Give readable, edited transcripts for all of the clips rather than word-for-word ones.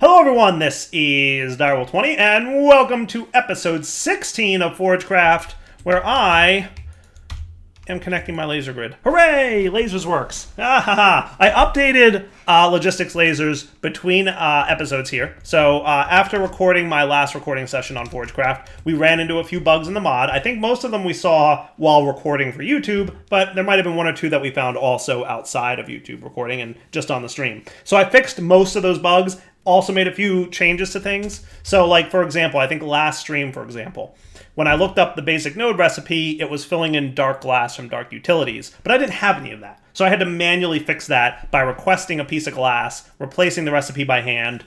Hello everyone, this is Direwolf20, and welcome to episode 16 of Forgecraft, where I am connecting my laser grid. Hooray! Lasers works. I updated logistics lasers between episodes here. So after recording my last recording session on Forgecraft, we ran into a few bugs in the mod. I think most of them we saw while recording for YouTube, but there might have been one or two that we found also outside of YouTube recording and just on the stream. So I fixed most of those bugs. Also made a few changes to things. So like, for example, I think last stream, for example, when I looked up the basic node recipe, it was filling in dark glass from dark utilities, but I didn't have any of that. So I had to manually fix that by requesting a piece of glass, replacing the recipe by hand.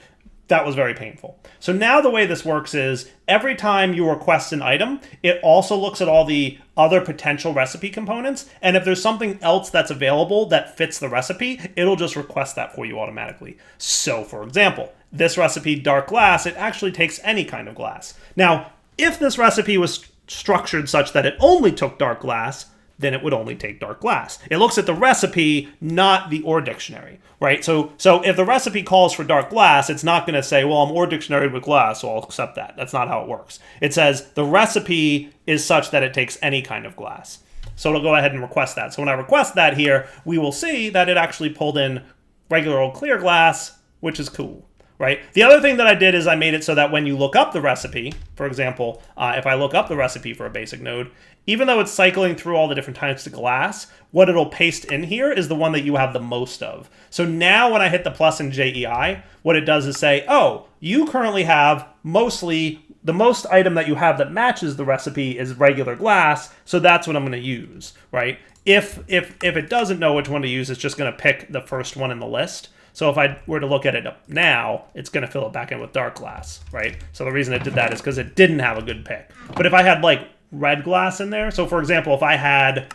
That was very painful. So now the way this works is every time you request an item, it also looks at all the other potential recipe components. And if there's something else that's available that fits the recipe, it'll just request that for you automatically. So for example, this recipe, dark glass, it actually takes any kind of glass. Now, if this recipe was structured such that it only took dark glass, then it would only take dark glass. It looks at the recipe, not the OR dictionary, right? So if the recipe calls for dark glass, it's not going to say, well, I'm OR dictionary with glass, so I'll accept that. That's not how it works. It says the recipe is such that it takes any kind of glass. So it'll go ahead and request that. So when I request that here, we will see that it actually pulled in regular old clear glass, which is cool. Right? The other thing that I did is I made it so that when you look up the recipe, for example, if I look up the recipe for a basic node, even though it's cycling through all the different types of glass, what it'll paste in here is the one that you have the most of. So now when I hit the plus in JEI, what it does is say, oh, you currently have mostly, the most item that you have that matches the recipe is regular glass, so that's what I'm going to use, right? If it doesn't know which one to use, it's just going to pick the first one in the list. So if I were to look at it now, it's going to fill it back in with dark glass, right? So the reason it did that is because it didn't have a good pick. But if I had like red glass in there, so for example, if I had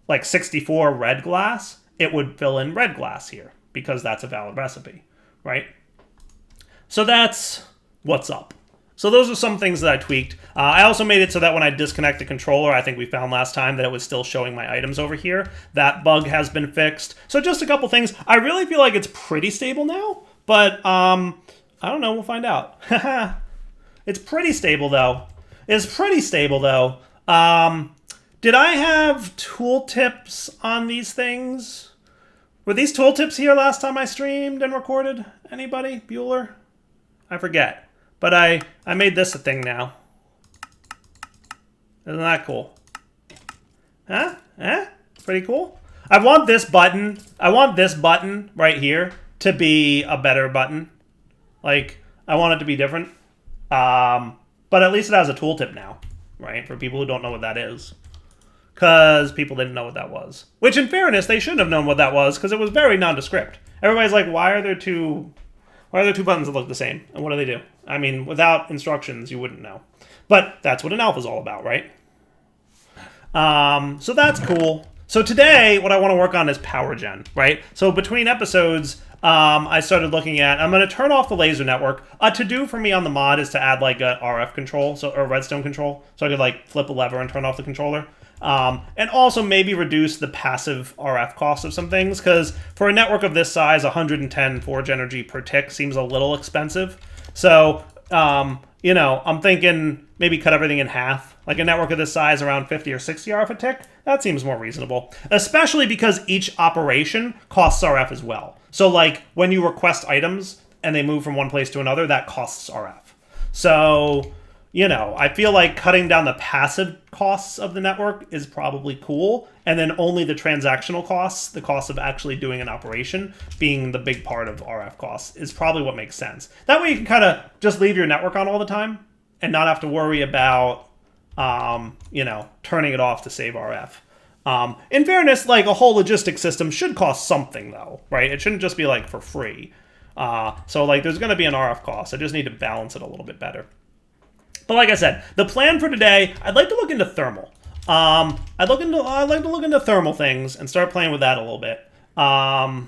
like 64 red glass, it would fill in red glass here because that's a valid recipe, right? So that's what's up. So those are some things that I tweaked. I also made it so that when I disconnect the controller, I think we found last time that it was still showing my items over here. That bug has been fixed. So just a couple things. I really feel like it's pretty stable now, but I don't know. We'll find out. It's pretty stable though. It's pretty stable though. Did I have tooltips on these things? Were these tooltips here last time I streamed and recorded? Anybody? Bueller? I forget. But I made this a thing now. Isn't that cool? Huh? Pretty cool. I want this button right here to be a better button. Like, I want it to be different. But at least it has a tooltip now, right? For people who don't know what that is. Because people didn't know what that was. Which, in fairness, they shouldn't have known what that was, because it was very nondescript. Everybody's like, why are there two buttons that look the same? And what do they do? I mean, without instructions, you wouldn't know. But that's what an alpha is all about, right? So that's cool. So today, what I want to work on is power gen, right? So between episodes, I started looking at, I'm going to turn off the laser network. A to-do for me on the mod is to add like a RF control, or redstone control. So I could like flip a lever and turn off the controller. And also maybe reduce the passive RF cost of some things, because for a network of this size, 110 forge energy per tick seems a little expensive. So, you know, I'm thinking maybe cut everything in half. Like a network of this size, around 50 or 60 RF a tick, that seems more reasonable. Especially because each operation costs RF as well. So like when you request items and they move from one place to another, that costs RF. So, you know, I feel like cutting down the passive costs of the network is probably cool, and then only the transactional costs, the cost of actually doing an operation, being the big part of RF costs, is probably what makes sense. That way you can kind of just leave your network on all the time and not have to worry about, you know, turning it off to save RF. In fairness, like a whole logistics system should cost something though, right? It shouldn't just be like for free. So like there's going to be an RF cost. I just need to balance it a little bit better. But like I said, the plan for today, I'd like to look into thermal. I'd like to look into thermal things and start playing with that a little bit. But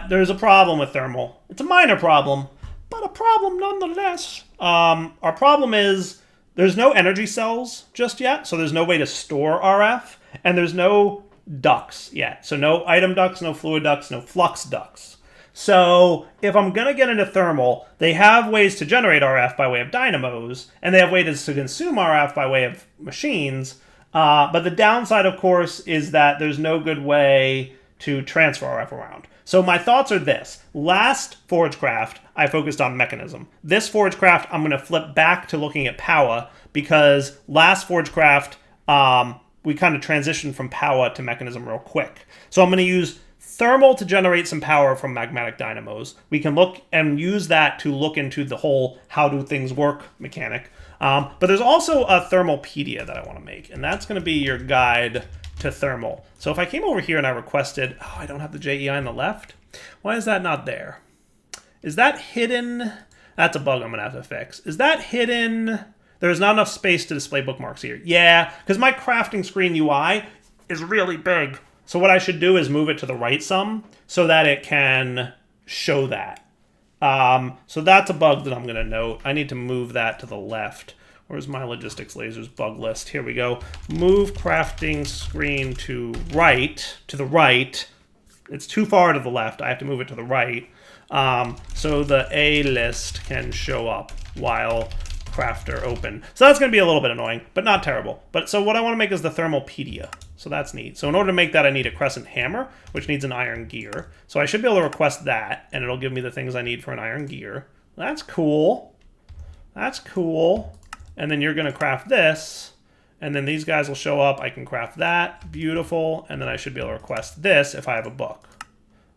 there's a problem with thermal. It's a minor problem, but a problem nonetheless. Our problem is there's no energy cells just yet, so there's no way to store RF, and there's no ducts yet. So no item ducts, no fluid ducts, no flux ducts. So if I'm going to get into thermal, they have ways to generate RF by way of dynamos, and they have ways to consume RF by way of machines. But the downside, of course, is that there's no good way to transfer RF around. So my thoughts are this. Last Forgecraft, I focused on mechanism. This Forgecraft, I'm going to flip back to looking at power, because last Forgecraft, we kind of transitioned from power to mechanism real quick. So I'm going to use thermal to generate some power from magmatic dynamos. We can look and use that to look into the whole how do things work mechanic. But there's also a thermalpedia that I want to make, and that's going to be your guide to thermal. So if I came over here and I requested, oh, I don't have the JEI on the left. Why is that not there? Is that hidden? That's a bug I'm going to have to fix. Is that hidden? There's not enough space to display bookmarks here. Yeah, because my crafting screen UI is really big. So what I should do is move it to the right some so that it can show that. So that's a bug that I'm going to note. I need to move that to the left. Where's my logistics lasers bug list? Here we go. Move crafting screen to the right. It's too far to the left. I have to move it to the right. So the A list can show up while crafter open. So that's going to be a little bit annoying, but not terrible. But so what I want to make is the thermalpedia. So that's neat. So in order to make that, I need a crescent hammer, which needs an iron gear. So I should be able to request that, and it'll give me the things I need for an iron gear. That's cool. That's cool. And then you're going to craft this, and then these guys will show up. I can craft that. Beautiful. And then I should be able to request this if I have a book.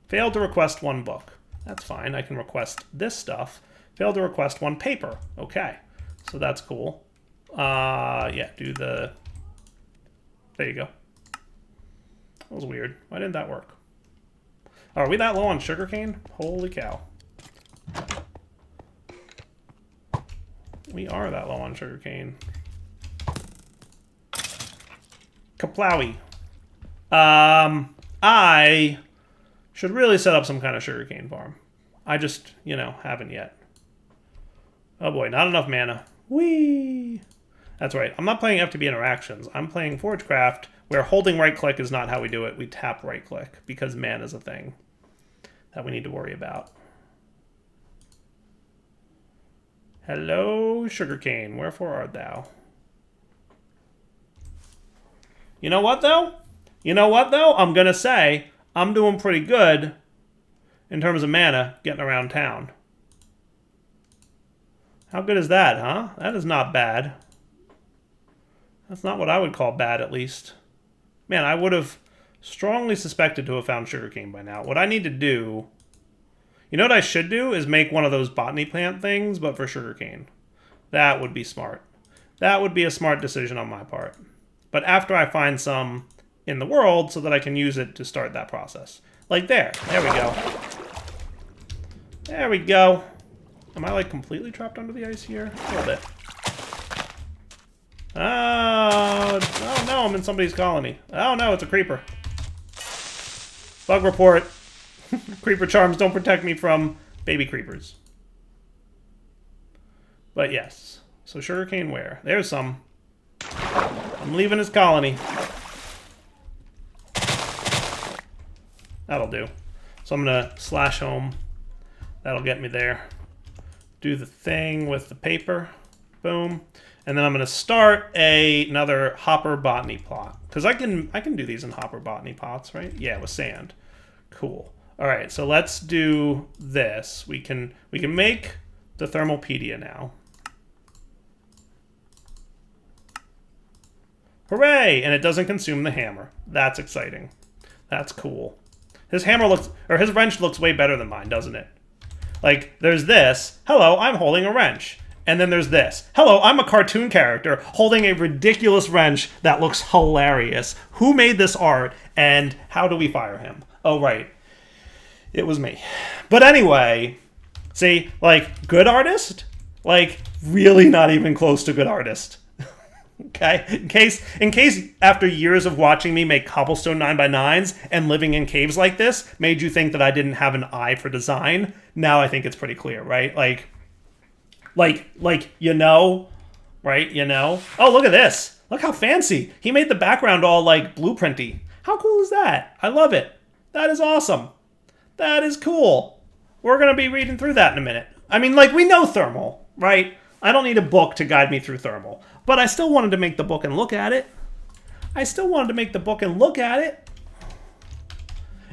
Failed to request one book. That's fine. I can request this stuff. Failed to request one paper. Okay. So that's cool. Yeah, do the... There you go. That was weird. Why didn't that work? Oh, are we that low on sugarcane? Holy cow. We are that low on sugarcane. Kaplowy. I should really set up some kind of sugarcane farm. I just, you know, haven't yet. Oh boy, not enough mana. Whee! That's right. I'm not playing FTB interactions. I'm playing Forgecraft, where holding right-click is not how we do it. We tap right-click, because mana is a thing that we need to worry about. Hello, sugarcane. Wherefore art thou? You know what, though? You know what, though? I'm going to say I'm doing pretty good in terms of mana getting around town. How good is that, huh? That is not bad. That's not what I would call bad, at least. Man, I would have strongly suspected to have found sugarcane by now. What I need to do... You know what I should do is make one of those botany plant things, but for sugarcane. That would be smart. That would be a smart decision on my part. But after I find some in the world so that I can use it to start that process. Like there. There we go. There we go. Am I, like, completely trapped under the ice here? A little bit. Oh no, I'm in somebody's colony. Oh no, it's a creeper. Bug report. Creeper charms don't protect me from baby creepers. But yes. So sugarcane where? There's some. I'm leaving his colony. That'll do. So I'm gonna slash home. That'll get me there. Do the thing with the paper. Boom. And then I'm going to start another hopper botany plot. Because I can do these in hopper botany pots, right? Yeah, with sand. Cool. All right, so let's do this. We can make the thermalpedia now. Hooray! And it doesn't consume the hammer. That's exciting. That's cool. His hammer looks, or his wrench looks way better than mine, doesn't it? Like, there's this. Hello, I'm holding a wrench. And then there's this. Hello, I'm a cartoon character holding a ridiculous wrench that looks hilarious. Who made this art, and how do we fire him? Oh, right. It was me. But anyway, see, like, good artist? Like, really not even close to good artist. Okay? In case after years of watching me make cobblestone 9x9s and living in caves like this made you think that I didn't have an eye for design, now I think it's pretty clear, right? Like, you know, right? You know? Oh, look at this. Look how fancy. He made the background all, like, blueprinty. How cool is that? I love it. That is awesome. That is cool. We're going to be reading through that in a minute. I mean, like, we know thermal, right? I don't need a book to guide me through thermal. But I still wanted to make the book and look at it.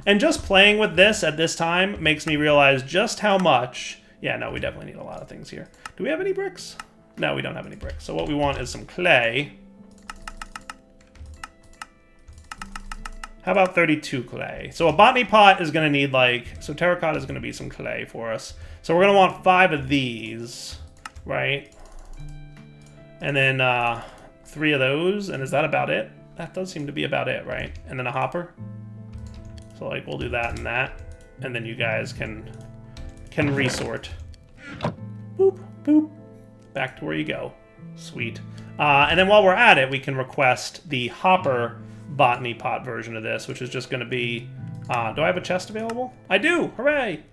And just playing with this at this time makes me realize just how much... Yeah, no, we definitely need a lot of things here. Do we have any bricks? No, we don't have any bricks. So what we want is some clay. How about 32 clay? So a botany pot is going to need like... So terracotta is going to be some clay for us. So we're going to want 5 of these, right? And then 3 of those. And is that about it? That does seem to be about it, right? And then a hopper. So like we'll do that and that. And then you guys can resort. Boop, boop. Back to where you go. Sweet. And then while we're at it, we can request the hopper botany pot version of this, which is just going to be... do I have a chest available? I do! Hooray!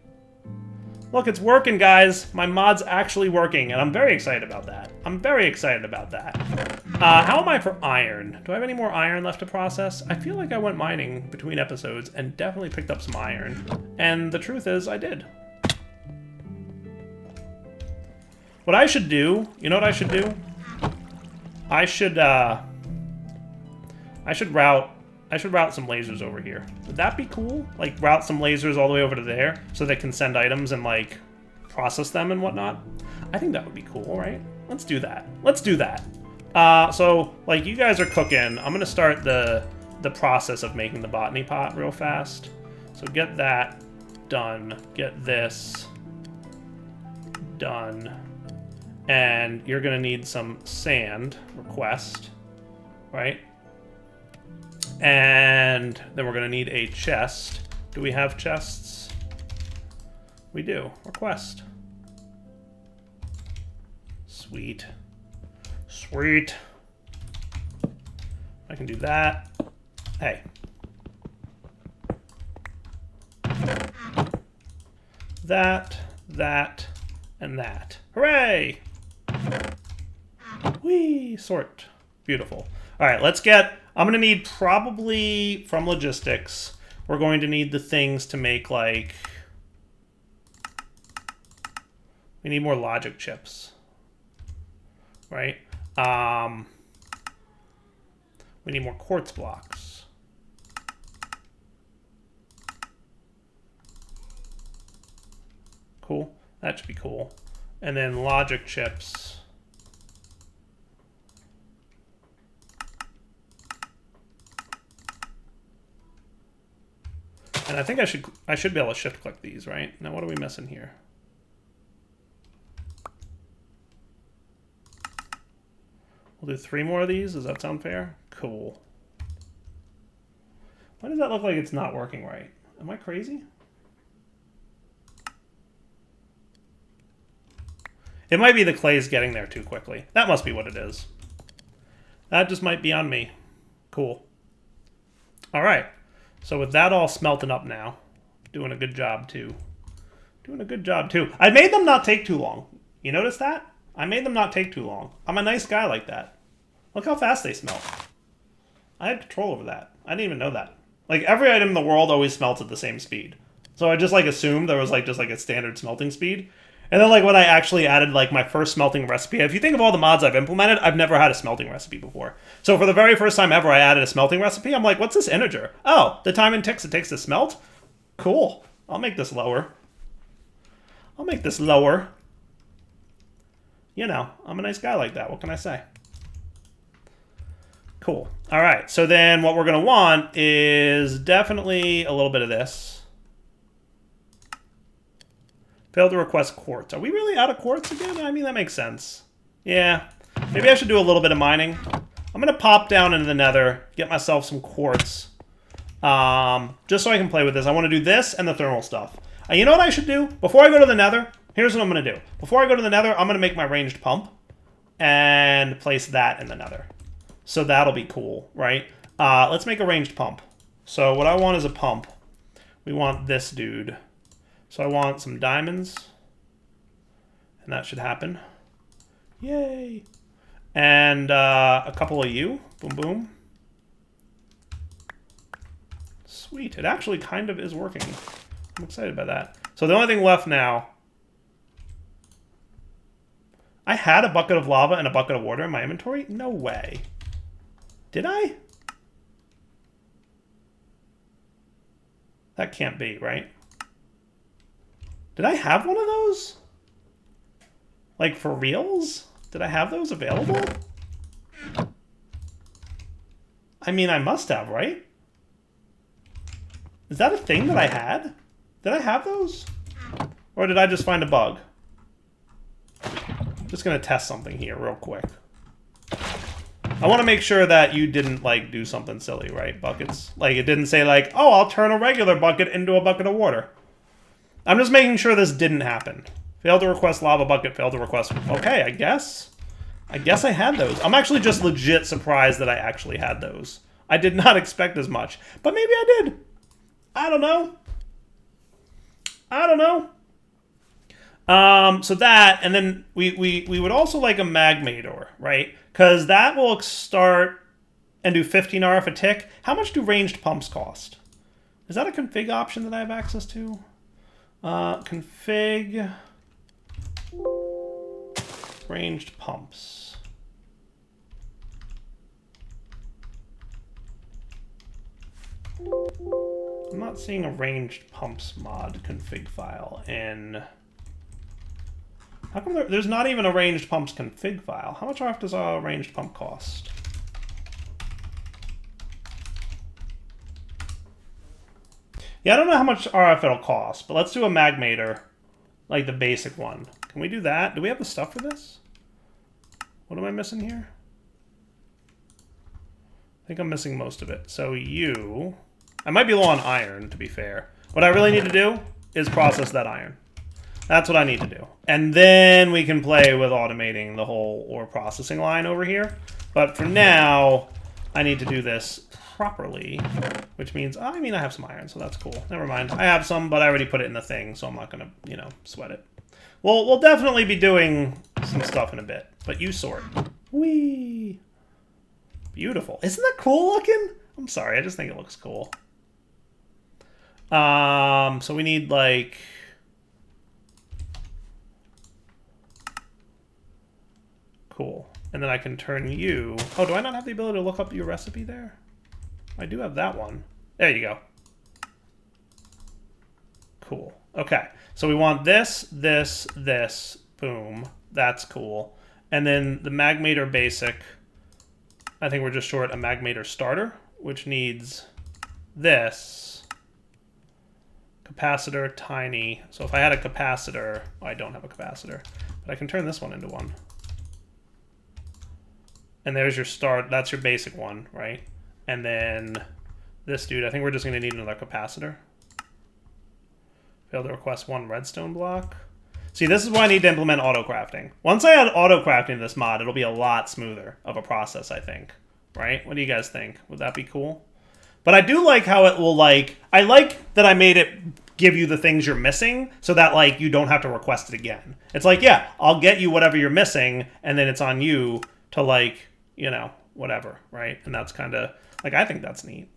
Look, it's working, guys. My mod's actually working, and I'm very excited about that. How am I for iron? Do I have any more iron left to process? I feel like I went mining between episodes and definitely picked up some iron. And the truth is, I did. What I should do... You know what I should do? I should route some lasers over here. Would that be cool? Like, route some lasers all the way over to there so they can send items and, like, process them and whatnot? I think that would be cool, right? Let's do that. So, like, you guys are cooking. I'm gonna start the process of making the botany pot real fast. So get that done. Get this done. And you're gonna need some sand, request, right? And then we're going to need a chest. Do we have chests? We do. Request. Sweet. Sweet. I can do that. Hey. That, and that. Hooray! Whee! Sort. Beautiful. All right, let's get... I'm going to need probably, from logistics, we're going to need the things to make, like... We need more logic chips. Right? We need more quartz blocks. Cool. That should be cool. And then logic chips... And I think I should be able to shift click these, right? Now what are we missing here? We'll do 3 more of these. Does that sound fair? Cool. Why does that look like it's not working right? Am I crazy? It might be the clay's getting there too quickly. That must be what it is. That just might be on me. Cool. All right. So with that all smelting up now, doing a good job too. I made them not take too long. You notice that? I made them not take too long. I'm a nice guy like that. Look how fast they smelt. I had control over that. I didn't even know that. Like, every item in the world always smelts at the same speed. So I just, like, assumed there was, like, just, like, a standard smelting speed. And then, like, when I actually added, like, my first smelting recipe, if you think of all the mods I've implemented, I've never had a smelting recipe before. So for the very first time ever I added a smelting recipe, I'm like, what's this integer? Oh, the time and ticks it takes to smelt? Cool. I'll make this lower. You know, I'm a nice guy like that. What can I say? Cool. All right. So then what we're going to want is definitely a little bit of this. Failed to request quartz. Are we really out of quartz again? I mean, that makes sense. Yeah. Maybe I should do a little bit of mining. I'm going to pop down into the nether, get myself some quartz. Just so I can play with this. I want to do this and the thermal stuff. You know what I should do? Before I go to the nether, here's what I'm going to do. Before I go to the nether, I'm going to make my ranged pump and place that in the nether. So that'll be cool, right? Let's make a ranged pump. So what I want is a pump. We want this dude. So I want some diamonds. And that should happen. Yay! And a couple of you. Boom, boom. Sweet. It actually kind of is working. I'm excited by that. So the only thing left now... I had a bucket of lava and a bucket of water in my inventory? No way. Did I? That can't be, right? Did I have one of those? Like, for reals? Did I have those available? I mean, I must have, right? Is that a thing that I had? Did I have those? Or did I just find a bug? Just gonna test something here real quick. I want to make sure that you didn't, like, do something silly, right? Buckets. Like, it didn't say, like, oh, I'll turn a regular bucket into a bucket of water. I'm just making sure this didn't happen. Failed to request lava bucket, failed to request... Okay, I guess I had those. I'm actually just legit surprised that I actually had those. I did not expect as much. But maybe I did. I don't know. So that, and then we would also like a Magmator, right? Because that will start and do 15 RF a tick. How much do ranged pumps cost? Is that a config option that I have access to? Config ranged pumps. I'm not seeing a ranged pumps mod config file in... How come there's not even a ranged pumps config file? How much RF does a ranged pump cost? Yeah, I don't know how much RF it'll cost, but let's do a Magmator, like the basic one. Can we do that? Do we have the stuff for this? What am I missing here? I think I'm missing most of it. So you... I might be low on iron, to be fair. What I really need to do is process that iron. That's what I need to do. And then we can play with automating the whole ore processing line over here. But for now, I need to do this properly, which means, I mean, I have some iron, so that's cool. Never mind. I have some, but I already put it in the thing, so I'm not going to, you know, sweat it. We'll definitely be doing some stuff in a bit, but you sort. Whee! Beautiful. Isn't that cool looking? I'm sorry, I just think it looks cool. So we need, like... Cool. And then I can turn you... Oh, do I not have the ability to look up your recipe there? I do have that one. There you go. Cool. Okay. So we want this, this, this. Boom. That's cool. And then the Magmator basic, I think we're just short a Magmator starter, which needs this. Capacitor, tiny. So if I had a capacitor... Oh, I don't have a capacitor. But I can turn this one into one. And there's your start. That's your basic one, right? And then this dude, I think we're just going to need another capacitor. Failed to request one redstone block. See, this is why I need to implement auto-crafting. Once I add auto-crafting to this mod, it'll be a lot smoother of a process, I think. Right? What do you guys think? Would that be cool? But I do like how it will, like... I like that I made it give you the things you're missing so that, like, you don't have to request it again. It's like, yeah, I'll get you whatever you're missing, and then it's on you to, like... You know, whatever, right? And that's kind of, like, I think that's neat.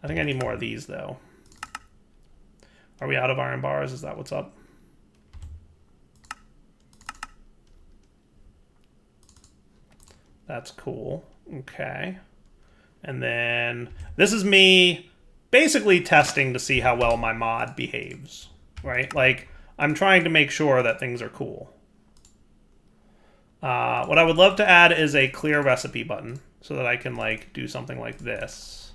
I think I need more of these, though. Are we out of iron bars? Is that what's up? That's cool. Okay. And then this is me basically testing to see how well my mod behaves, right? Like, I'm trying to make sure that things are cool. What I would love to add is a clear recipe button so that I can, like, do something like this.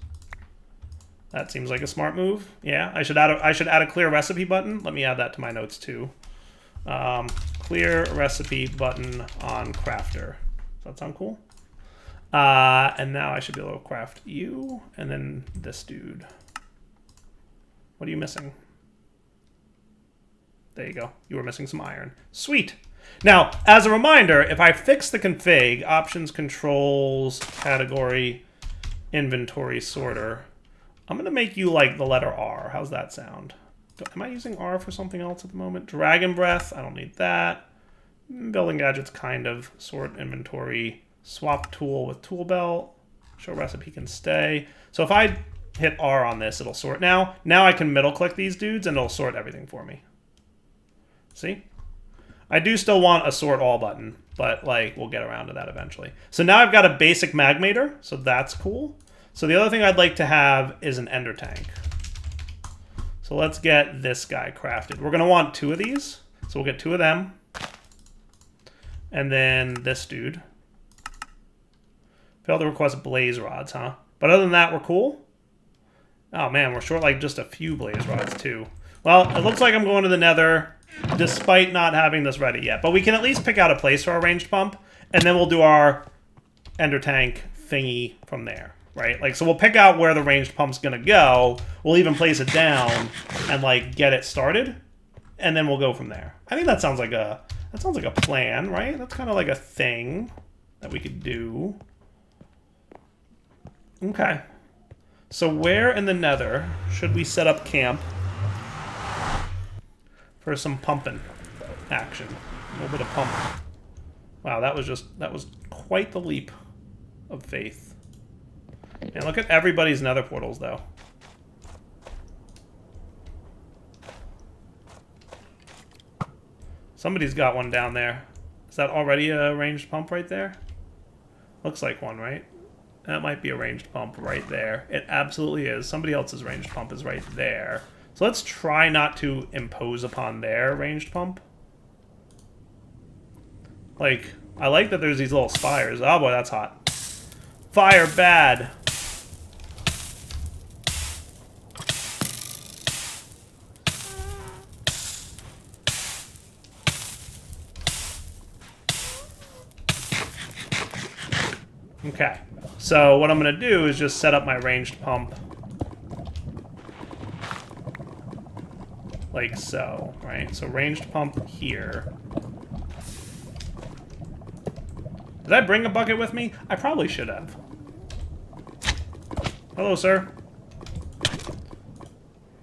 That seems like a smart move. Yeah, I should add a clear recipe button. Let me add that to my notes too. Clear recipe button on crafter. Does that sound cool? And now I should be able to craft you and then this dude. What are you missing? There you go. You were missing some iron. Sweet. Now, as a reminder, if I fix the config, options, controls, category, inventory, sorter, I'm going to make you like the letter R. How's that sound? Am I using R for something else at the moment? Dragon breath, I don't need that. Building gadgets, kind of. Sort inventory, swap tool with tool belt. Show recipe can stay. So if I hit R on this, it'll sort now. Now I can middle click these dudes and it'll sort everything for me. See? I do still want a sort all button, but like we'll get around to that eventually. So now I've got a basic Magmator, so that's cool. So the other thing I'd like to have is an ender tank. So let's get this guy crafted. We're gonna want 2 of these. So we'll get 2 of them. And then this dude. Failed to request blaze rods, huh? But other than that, we're cool. Oh man, we're short like just a few blaze rods too. Well, it looks like I'm going to the nether despite not having this ready yet. But we can at least pick out a place for our ranged pump, and then we'll do our ender tank thingy from there, right? Like, so we'll pick out where the ranged pump's gonna go. We'll even place it down and like get it started, and then we'll go from there. I think that sounds like a plan, right? That's kind of like a thing that we could do. Okay. So where in the nether should we set up camp for some pumping action? A little bit of pump. Wow, that was quite the leap of faith. And look at everybody's nether portals, though. Somebody's got one down there. Is that already a ranged pump right there? Looks like one, right? That might be a ranged pump right there. It absolutely is. Somebody else's ranged pump is right there. So let's try not to impose upon their ranged pump. Like, I like that there's these little spires. Oh boy, that's hot. Fire bad. Okay, so what I'm going to do is just set up my ranged pump like so, right? So ranged pump here. Did I bring a bucket with me? I probably should have. Hello, sir.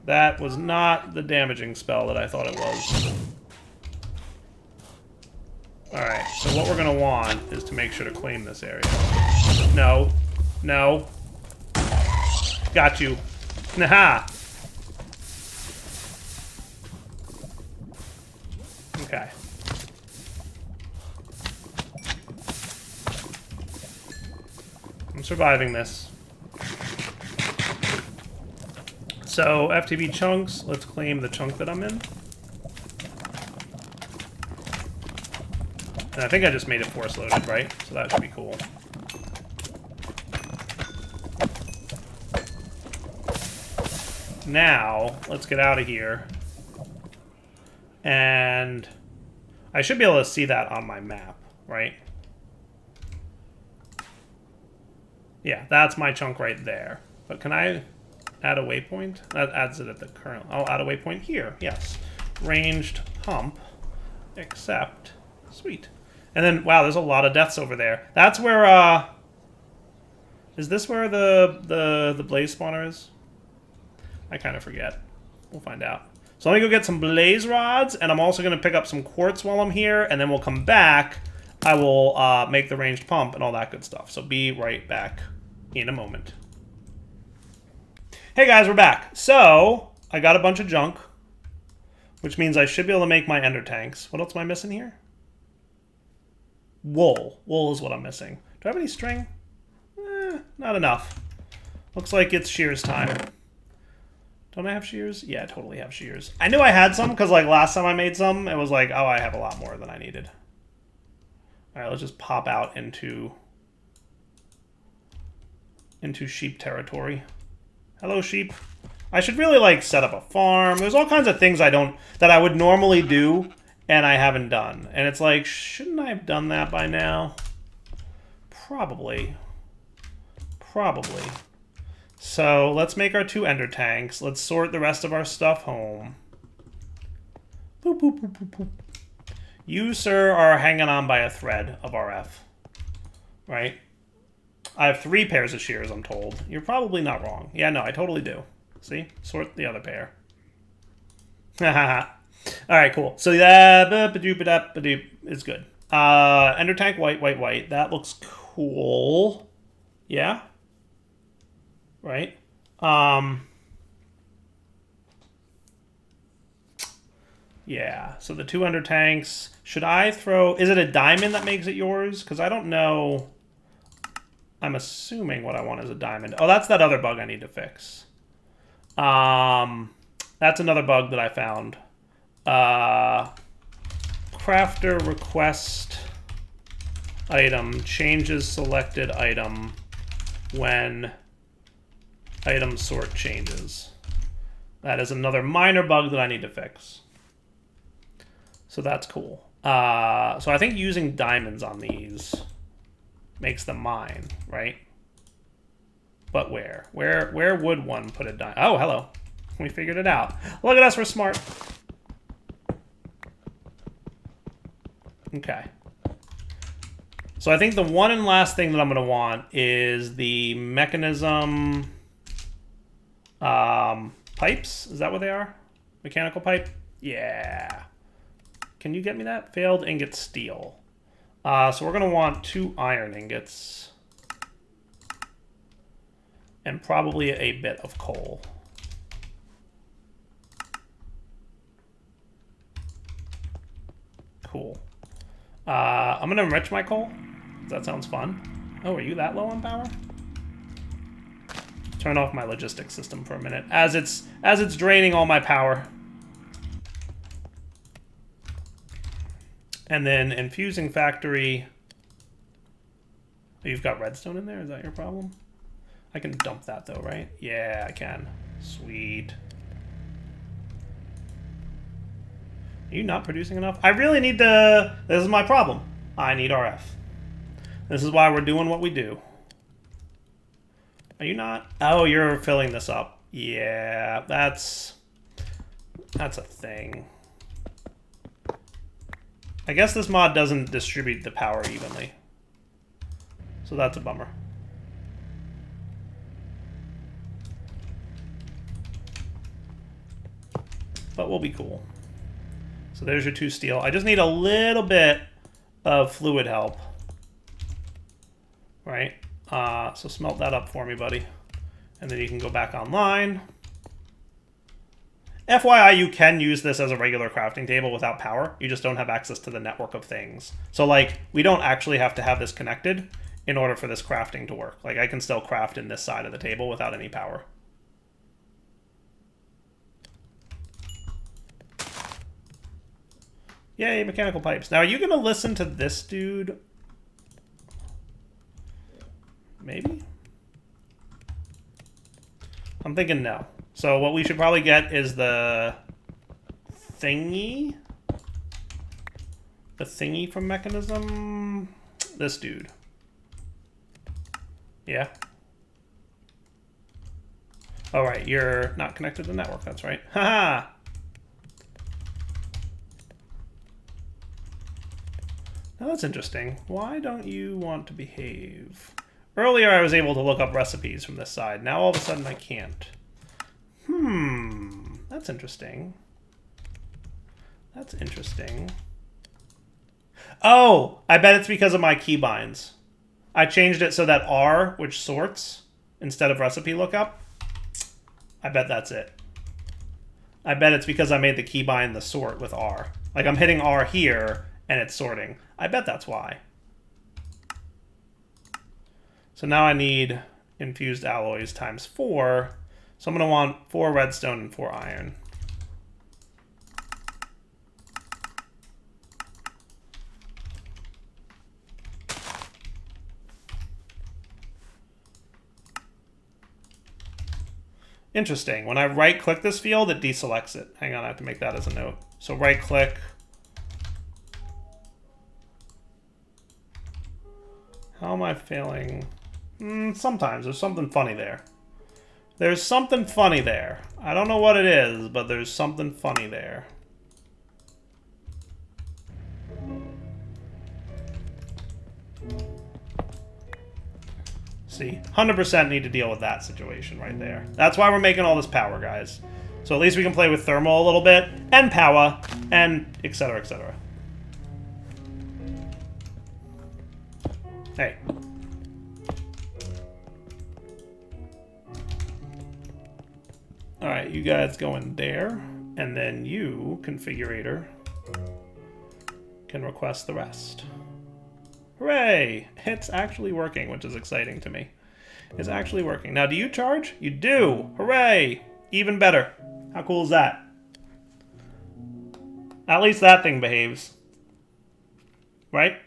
That was not the damaging spell that I thought it was. Alright, so what we're going to want is to make sure to claim this area. No. No. Got you. Naha! Okay. I'm surviving this. So, FTB chunks. Let's claim the chunk that I'm in. And I think I just made it force loaded, right? So that should be cool. Now, let's get out of here. And I should be able to see that on my map, right? Yeah, that's my chunk right there. But can I add a waypoint? That adds it at the current... I'll add a waypoint here, yes. Ranged pump, except... Sweet. And then, wow, there's a lot of deaths over there. That's where, is this where the blaze spawner is? I kind of forget. We'll find out. So let me go get some blaze rods, and I'm also going to pick up some quartz while I'm here, and then we'll come back. I will make the ranged pump and all that good stuff. So be right back in a moment. Hey guys, we're back. So, I got a bunch of junk, which means I should be able to make my ender tanks. What else am I missing here? Wool. Wool is what I'm missing. Do I have any string? Not enough. Looks like it's shears time. Don't I have shears? Yeah, I totally have shears. I knew I had some because like last time I made some, it was like, oh, I have a lot more than I needed. All right, let's just pop out into sheep territory. Hello, sheep. I should really like set up a farm. There's all kinds of things that I would normally do and I haven't done. And it's like, shouldn't I have done that by now? Probably. Probably. So let's make our 2 ender tanks. Let's sort the rest of our stuff home. Boop, boop, boop, boop, boop. You, sir, are hanging on by a thread of RF. Right? I have 3 pairs of shears, I'm told. You're probably not wrong. Yeah, no, I totally do. See? Sort the other pair. Alright, cool. So that is good. Ender tank, white, white, white. That looks cool. Yeah? Right? Yeah, so the 200 tanks. Should I throw... Is it a diamond that makes it yours? Because I don't know. I'm assuming what I want is a diamond. Oh, that's that other bug I need to fix. That's another bug that I found. Crafter request item changes selected item when item sort changes. That is another minor bug that I need to fix. So that's cool. So I think using diamonds on these makes them mine, right? But where? Where would one put a diamond? Oh, hello. We figured it out. Look at us, we're smart. Okay. So I think the one and last thing that I'm going to want is the mechanism pipes. Is that what they are? Mechanical pipe? Yeah. Can you get me that? Failed ingot steel. So we're going to want 2 iron ingots. And probably a bit of coal. Cool. I'm going to enrich my coal. That sounds fun. Oh, are you that low on power? Turn off my logistics system for a minute. As it's draining all my power. And then infusing factory. Oh, you've got redstone in there? Is that your problem? I can dump that though, right? Yeah, I can. Sweet. Are you not producing enough? I really need to... This is my problem. I need RF. This is why we're doing what we do. Are you not? Oh, you're filling this up. Yeah, that's a thing. I guess this mod doesn't distribute the power evenly. So that's a bummer. But we'll be cool. So there's your 2 steel. I just need a little bit of fluid help. Right? So smelt that up for me, buddy. And then you can go back online. FYI, you can use this as a regular crafting table without power. You just don't have access to the network of things. So, like, we don't actually have to have this connected in order for this crafting to work. Like, I can still craft in this side of the table without any power. Yay, mechanical pipes. Now, are you going to listen to this dude? Maybe? I'm thinking no. So what we should probably get is the thingy. The thingy from Mechanism. This dude. Yeah. Oh, right. You're not connected to the network. That's right. Haha. Now that's interesting. Why don't you want to behave? Earlier I was able to look up recipes from this side. Now all of a sudden I can't. That's interesting. That's interesting. Oh, I bet it's because of my keybinds. I changed it so that R, which sorts, instead of recipe lookup. I bet that's it. I bet it's because I made the keybind the sort with R. Like I'm hitting R here and it's sorting. I bet that's why. So now I need infused alloys times 4. So I'm going to want 4 redstone and 4 iron. Interesting. When I right-click this field, it deselects it. Hang on, I have to make that as a note. So right-click. How am I failing? Sometimes. There's something funny there. There's something funny there. I don't know what it is, but there's something funny there. See, 100% need to deal with that situation right there. That's why we're making all this power, guys. So at least we can play with thermal a little bit, and power, and etc., etc. Hey. All right, you guys go in there, and then you, configurator, can request the rest. Hooray! It's actually working, which is exciting to me. It's actually working. Now, do you charge? You do! Hooray! Even better. How cool is that? At least that thing behaves. Right?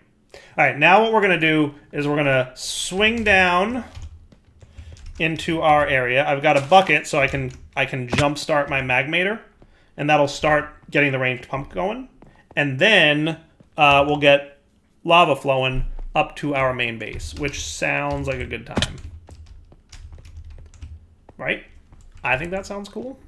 Alright, now what we're going to do is we're going to swing down into our area. I've got a bucket, so I can jumpstart my Magmator, and that'll start getting the ranged pump going. And then we'll get lava flowing up to our main base, which sounds like a good time. Right? I think that sounds cool.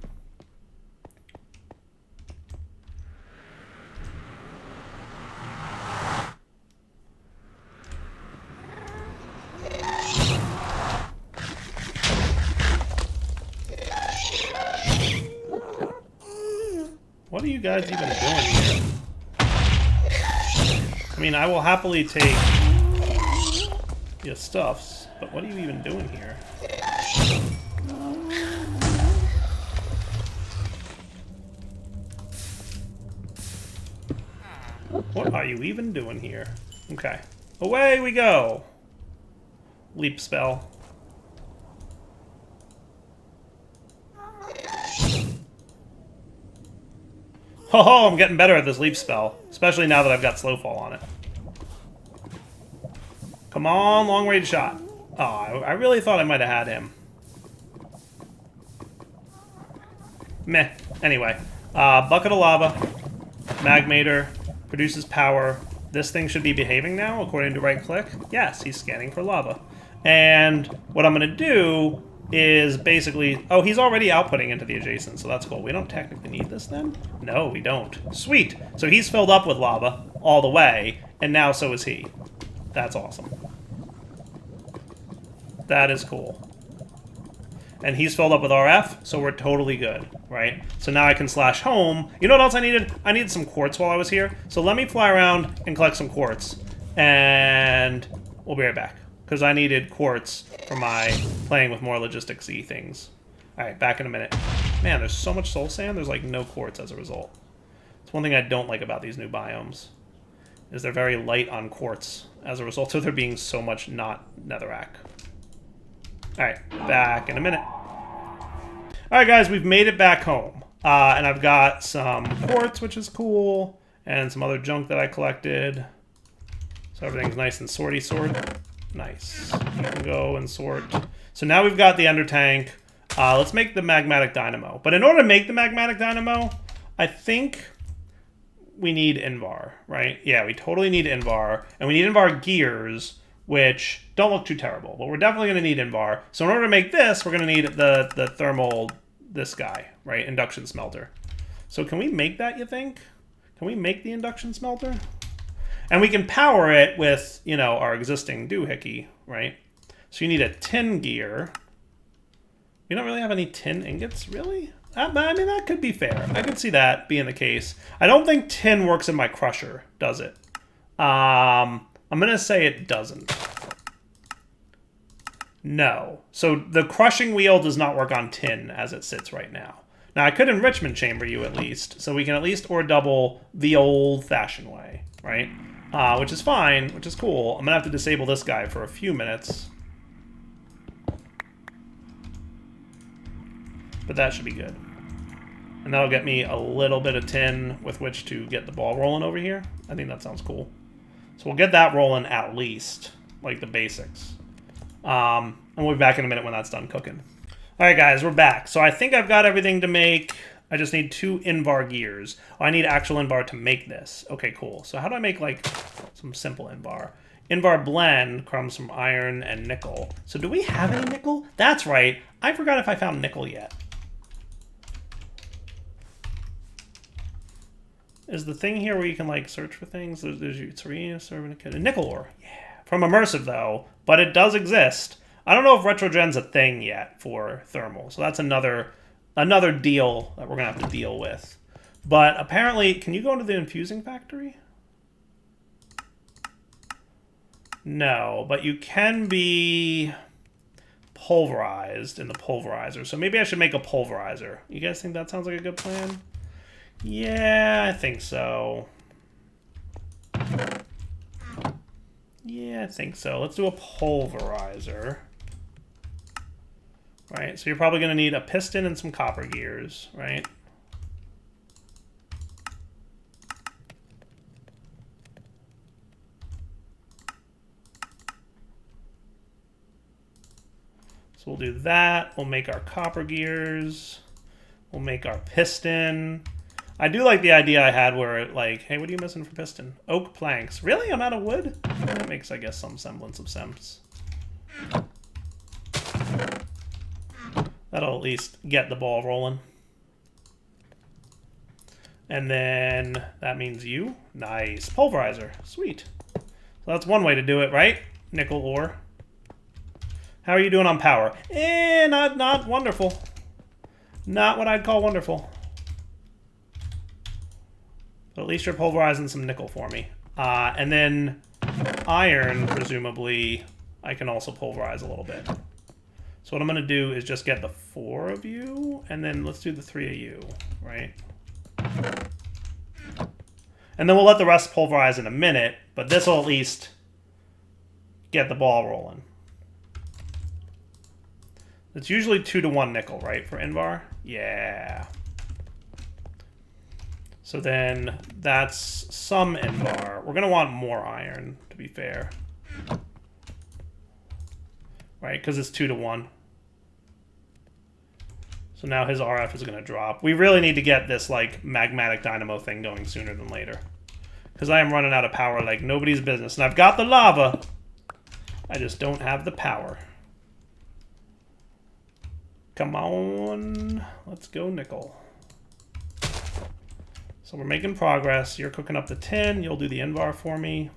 What are you guys even doing here? I mean, I will happily take your stuffs, but what are you even doing here? What are you even doing here? Okay. Away we go! Leap spell. Oh, I'm getting better at this leap spell. Especially now that I've got slow fall on it. Come on, long range shot. Oh, I really thought I might have had him. Meh. Anyway. Bucket of lava. Magmator. Produces power. This thing should be behaving now, according to right click. Yes, he's scanning for lava. And what I'm going to do is basically... Oh, he's already outputting into the adjacent, so that's cool. We don't technically need this then? No, we don't. Sweet! So he's filled up with lava all the way, and now so is he. That's awesome. That is cool. And he's filled up with RF, so we're totally good, right? So now I can slash home. You know what else I needed? I needed some quartz while I was here. So let me fly around and collect some quartz. And we'll be right back. Because I needed quartz for my playing with more logistics-y things. Alright, back in a minute. Man, there's so much soul sand, there's like no quartz as a result. It's one thing I don't like about these new biomes. Is they're very light on quartz as a result of there being so much not netherrack. Alright, back in a minute. Alright guys, we've made it back home. And I've got some quartz, which is cool, and some other junk that I collected. So everything's nice and sorty sort. Nice. You can go and sort. So now we've got the ender tank. Let's make the Magmatic Dynamo. But in order to make the Magmatic Dynamo, I think we need Invar, right? Yeah, we totally need Invar. And we need Invar gears, which don't look too terrible. But we're definitely going to need Invar. So in order to make this, we're going to need the thermal, this guy, right? Induction smelter. So can we make that, you think? Can we make the induction smelter? And we can power it with, you know, our existing doohickey, right? So you need a tin gear. We don't really have any tin ingots, really? I mean, that could be fair. I could see that being the case. I don't think tin works in my crusher, does it? I'm going to say it doesn't. No. So the crushing wheel does not work on tin as it sits right now. Now, I could enrichment chamber you at least, so we can at least ore double the old-fashioned way, right? Which is fine, which is cool. I'm going to have to disable this guy for a few minutes. But that should be good. And that'll get me a little bit of tin with which to get the ball rolling over here. I think that sounds cool. So we'll get that rolling at least, like the basics. And we'll be back in a minute when that's done cooking. Alright guys, we're back. So I think I've got everything to make... I just need 2 Invar gears. Oh, I need actual Invar to make this. Okay, cool. So how do I make, like, some simple Invar? Invar blend comes from iron and nickel. So do we have any nickel? That's right. I forgot if I found nickel yet. Is the thing here where you can, like, search for things? There's Serena, Servant, nickel ore. Yeah. From Immersive, though. But it does exist. I don't know if Retrogen's a thing yet for thermal. So that's another deal that we're going to have to deal with. But apparently, can you go into the infusing factory? No, but you can be pulverized in the pulverizer. So maybe I should make a pulverizer. You guys think that sounds like a good plan? Yeah, I think so. Yeah, I think so. Let's do a pulverizer. Right, so you're probably going to need a piston and some copper gears, right? So we'll do that. We'll make our copper gears. We'll make our piston. I do like the idea I had where, like, hey, what are you missing for piston? Oak planks. Really? I'm out of wood? That makes, I guess, some semblance of sense. That'll at least get the ball rolling. And then that means you. Nice. Pulverizer. Sweet. So that's one way to do it, right? Nickel ore. How are you doing on power? Not wonderful. Not what I'd call wonderful. But at least you're pulverizing some nickel for me. And then iron, presumably, I can also pulverize a little bit. So what I'm going to do is just get the 4 of you, and then let's do the 3 of you, right? And then we'll let the rest pulverize in a minute, but this will at least get the ball rolling. It's usually 2-to-1 nickel, right, for Invar? Yeah. So then that's some Invar. We're going to want more iron, to be fair. Right, because it's 2-to-1. So now his RF is going to drop. We really need to get this, like, Magmatic Dynamo thing going sooner than later. Because I am running out of power like nobody's business. And I've got the lava. I just don't have the power. Come on. Let's go nickel. So we're making progress. You're cooking up the tin. You'll do the Invar for me.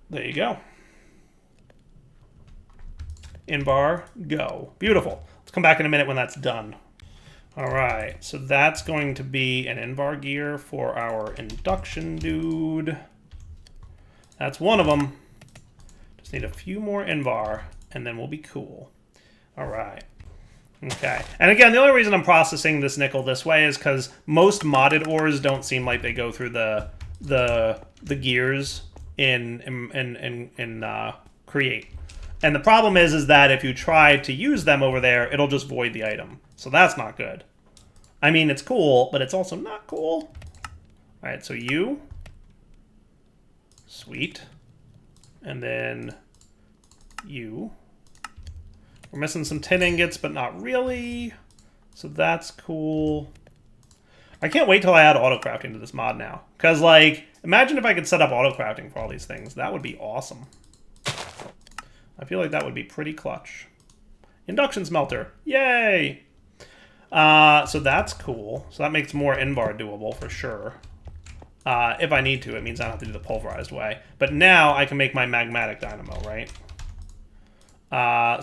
There you go. Invar, go. Beautiful. Let's come back in a minute when that's done. All right, so that's going to be an Invar gear for our induction dude. That's one of them. Just need a few more Invar, and then we'll be cool. All right. Okay. And again, the only reason I'm processing this nickel this way is because most modded ores don't seem like they go through the gears in create. And the problem is that if you try to use them over there, it'll just void the item. So that's not good. I mean, it's cool, but it's also not cool. All right, so you. Sweet. And then you. We're missing some tin ingots, but not really. So that's cool. I can't wait till I add auto-crafting to this mod now. Because, like, imagine if I could set up auto-crafting for all these things. That would be awesome. I feel like that would be pretty clutch. Induction smelter. Yay! So that's cool. So that makes more Invar doable for sure. If I need to, it means I don't have to do the pulverized way. But now I can make my Magmatic Dynamo, right?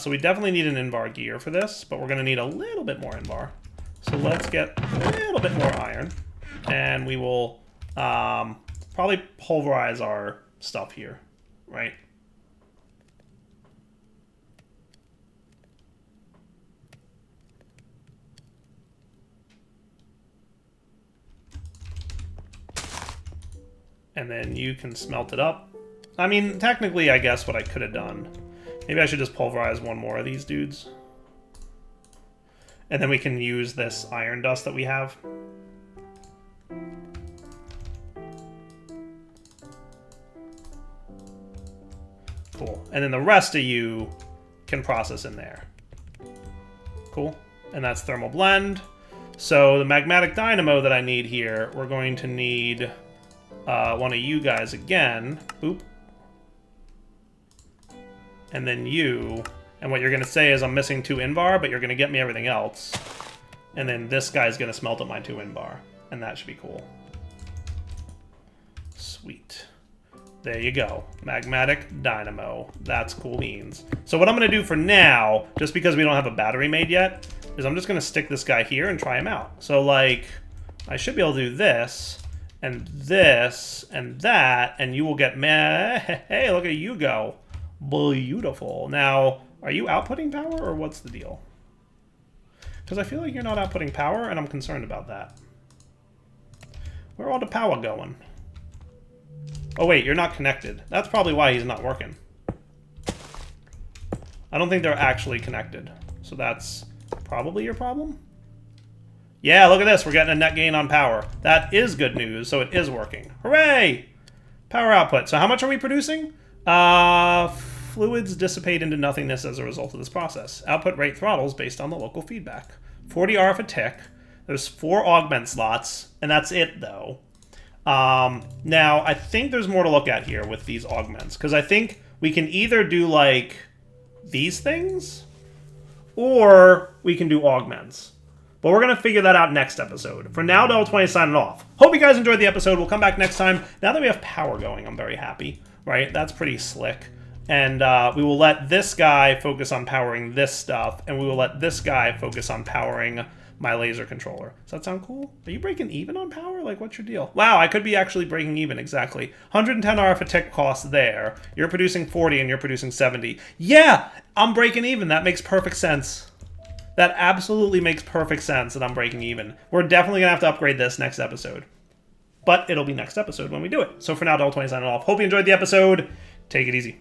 So we definitely need an Invar gear for this, but we're going to need a little bit more Invar. So let's get a little bit more iron. And we will probably pulverize our stuff here, right? And then you can smelt it up. I mean, technically, I guess what I could have done. Maybe I should just pulverize one more of these dudes. And then we can use this iron dust that we have. Cool. And then the rest of you can process in there. Cool. And that's thermal blend. So the Magmatic Dynamo that I need here, we're going to need one of you guys again. Boop. And then you. And what you're going to say is I'm missing 2 Invar, but you're going to get me everything else. And then this guy's going to smelt up my 2 Invar. And that should be cool. Sweet. There you go. Magmatic Dynamo. That's cool beans. So what I'm going to do for now, just because we don't have a battery made yet, is I'm just going to stick this guy here and try him out. So, like, I should be able to do this. and this, and that, and you will get, hey, look at you go. Beautiful. Now, are you outputting power, or what's the deal? Because I feel like you're not outputting power, and I'm concerned about that. Where are all the power going? Oh, wait, you're not connected. That's probably why he's not working. I don't think they're actually connected. So that's probably your problem? Yeah, look at this. We're getting a net gain on power. That is good news, so it is working. Hooray! Power output. So how much are we producing? Fluids dissipate into nothingness as a result of this process. Output rate throttles based on the local feedback. 40 RF a tick. There's 4 augment slots, and that's it, though. Now, I think there's more to look at here with these augments, because I think we can either do, like, these things, or we can do augments. But we're going to figure that out next episode. For now, Del20 signing off. Hope you guys enjoyed the episode. We'll come back next time. Now that we have power going, I'm very happy, right? That's pretty slick. And we will let this guy focus on powering this stuff, and we will let this guy focus on powering my laser controller. Does that sound cool? Are you breaking even on power? Like, what's your deal? Wow, I could be actually breaking even, exactly. 110 RF a tick cost there. You're producing 40 and you're producing 70. Yeah, I'm breaking even. That makes perfect sense. That absolutely makes perfect sense that I'm breaking even. We're definitely gonna have to upgrade this next episode. But it'll be next episode when we do it. So for now, Del20 signing off. Hope you enjoyed the episode. Take it easy.